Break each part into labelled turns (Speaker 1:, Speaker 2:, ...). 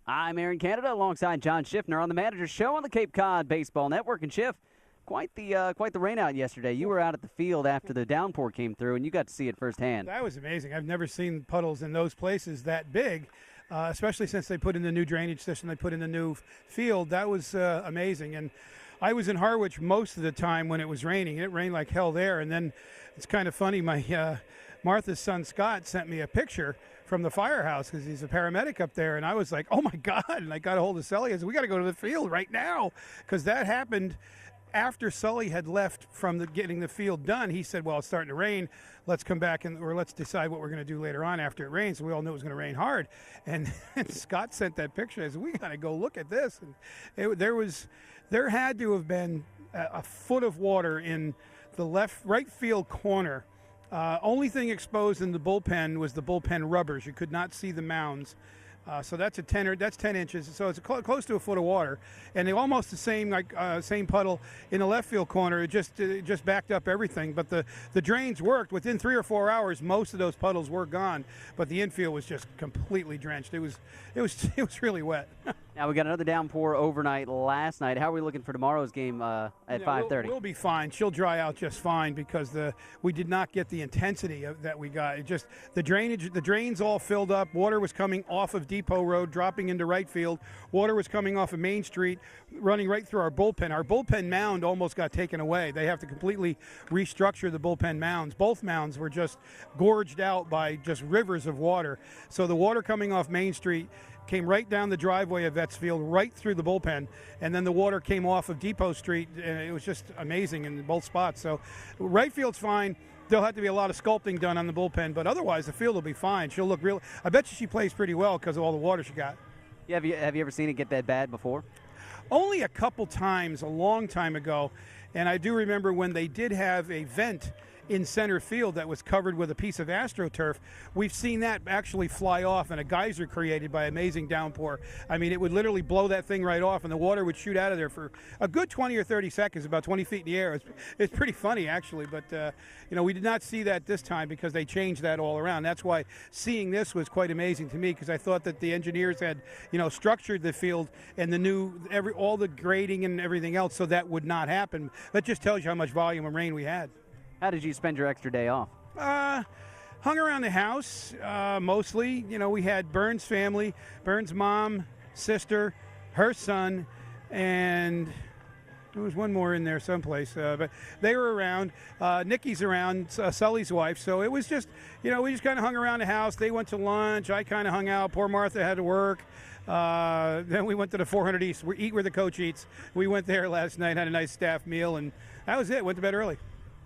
Speaker 1: I'm Aaron Canada alongside John Schiffner on the Manager's Show on the Cape Cod Baseball Network. And Schiff, quite the rain out yesterday. You were out at the field after the downpour came through, and you got to see it firsthand.
Speaker 2: That was amazing. I've never seen puddles in those places that big, especially since they put in the new drainage system, they put in the new field. That was amazing. And I was in Harwich most of the time when it was raining. It rained like hell there. And then it's kind of funny, my Martha's son Scott sent me a picture from the firehouse because he's a paramedic up there, and I was like, oh my God. And I got a hold of Sully. I said, we got to go to the field right now, because that happened after Sully had left from getting the field done. He said, well, it's starting to rain. Let's come back or let's decide what we're going to do later on after it rains. We all knew it was going to rain hard. And Scott sent that picture. I said, we got to go look at this. And there had to have been a foot of water in the right field corner. Only thing exposed in the bullpen was the bullpen rubbers. You could not see the mounds. So that's 10 inches. So it's close to a foot of water, and they almost the same puddle in the left field corner. It just backed up everything. But the drains worked within 3 or 4 hours. Most of those puddles were gone, but the infield was just completely drenched. It was really wet.
Speaker 1: Now, we got another downpour overnight last night. How are we looking for tomorrow's game at 5:30?
Speaker 2: We'll be fine. She'll dry out just fine because we did not get the intensity that we got. It just the drains all filled up. Water was coming off of Depot Road, dropping into right field. Water was coming off of Main Street, running right through our bullpen. Our bullpen mound almost got taken away. They have to completely restructure the bullpen mounds. Both mounds were just gorged out by just rivers of water. So the water coming off Main Street came right down the driveway of Vets Field, right through the bullpen, and then the water came off of Depot Street, and it was just amazing in both spots. So right field's fine. There'll have to be a lot of sculpting done on the bullpen, but otherwise the field will be fine. She'll look real. I bet you she plays pretty well because of all the water she got.
Speaker 1: Yeah, have you ever seen it get that bad before?
Speaker 2: Only a couple times, a long time ago, and I do remember when they did have a vent in center field that was covered with a piece of AstroTurf. We've seen that actually fly off and a geyser created by amazing downpour. I mean, it would literally blow that thing right off and the water would shoot out of there for a good 20 or 30 seconds, about 20 feet in the air. It's pretty funny, actually, but we did not see that this time because they changed that all around. That's why seeing this was quite amazing to me, because I thought that the engineers had, structured the field and all the grading and everything else so that would not happen. That just tells you how much volume of rain we had.
Speaker 1: How did you spend your extra day off?
Speaker 2: Hung around the house, mostly. We had Burns' family, Burns' mom, sister, her son, and there was one more in there someplace. But they were around. Nikki's around, Sully's wife. So it was just, we just kind of hung around the house. They went to lunch. I kind of hung out. Poor Martha had to work. Then we went to the 400 East. We eat where the coach eats. We went there last night, had a nice staff meal, and that was it. Went to bed early.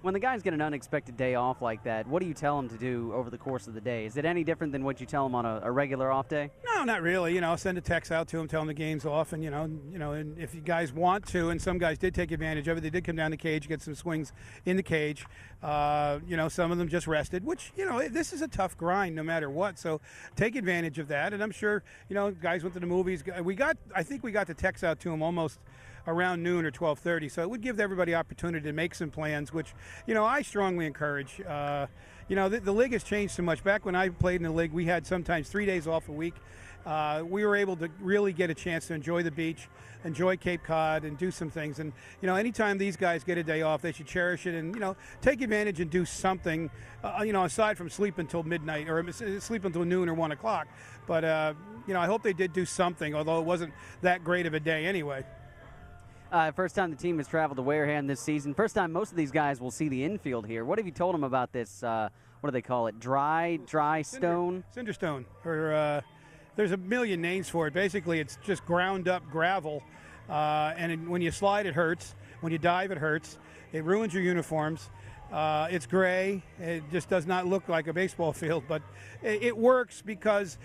Speaker 1: When the guys get an unexpected day off like that, what do you tell them to do over the course of the day? Is it any different than what you tell them on a regular off day?
Speaker 2: No, not really. Send a text out to them, tell them the game's off, and and if you guys want to, and some guys did take advantage of it, they did come down the cage, get some swings in the cage. Some of them just rested, which this is a tough grind no matter what. So take advantage of that, and I'm sure guys went to the movies. I think we got the text out to them almost around noon or 12:30, so it would give everybody opportunity to make some plans, which I strongly encourage. The league has changed so much. Back when I played in the league, we had sometimes 3 days off a week. We were able to really get a chance to enjoy the beach, enjoy Cape Cod, and do some things. And anytime these guys get a day off, they should cherish it and take advantage and do something. Aside from sleep until midnight or sleep until noon or 1 o'clock. But I hope they did do something, although it wasn't that great of a day anyway.
Speaker 1: First time the team has traveled to Wareham this season. First time most of these guys will see the infield here. What have you told them about this, what do they call it, dry stone?
Speaker 2: Cinder stone. There's a million names for it. Basically, it's just ground up gravel, and when you slide, it hurts. When you dive, it hurts. It ruins your uniforms. It's gray. It just does not look like a baseball field, but it works because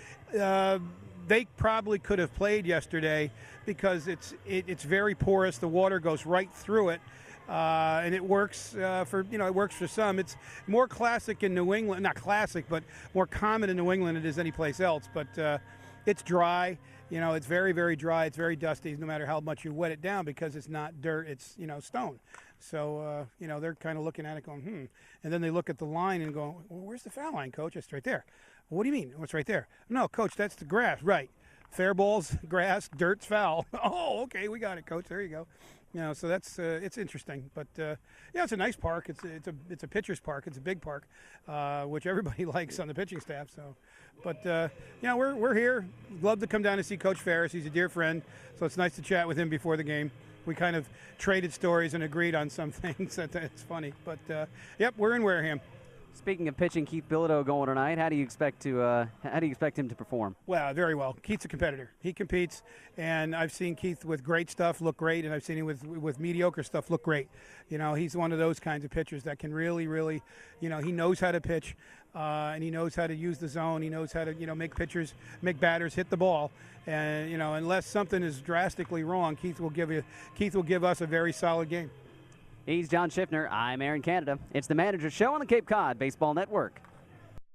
Speaker 2: they probably could have played yesterday because it's very porous. The water goes right through it, and it works for some. It's more classic in New England, not classic, but more common in New England than it is any place else. But it's dry. It's very, very dry. It's very dusty, no matter how much you wet it down, because it's not dirt. It's stone. So they're kind of looking at it, going, and then they look at the line and go, well, where's the foul line, Coach? It's right there. Well, what do you mean? What's right there? No, Coach, that's the grass. Right. fair ball's grass, dirt's foul. Oh, okay, we got it, coach. There you go. So that's it's interesting, but it's a nice park. It's a pitcher's park. It's a big park, which everybody likes on the pitching staff. So, but we're here. Love to come down and see Coach Ferris. He's a dear friend, so it's nice to chat with him before the game. We kind of traded stories and agreed on some things. It's funny, but we're in Wareham.
Speaker 1: Speaking of pitching, Keith Bilodeau going tonight. How do you expect him to perform?
Speaker 2: Well, very well. Keith's a competitor. He competes, and I've seen Keith with great stuff look great, and I've seen him with mediocre stuff look great. He's one of those kinds of pitchers that can really, really, he knows how to pitch, and he knows how to use the zone. He knows how to, make batters hit the ball, and unless something is drastically wrong, Keith will give us a very solid game.
Speaker 1: He's John Schiffner. I'm Aaron Canada. It's the Manager's Show on the Cape Cod Baseball Network.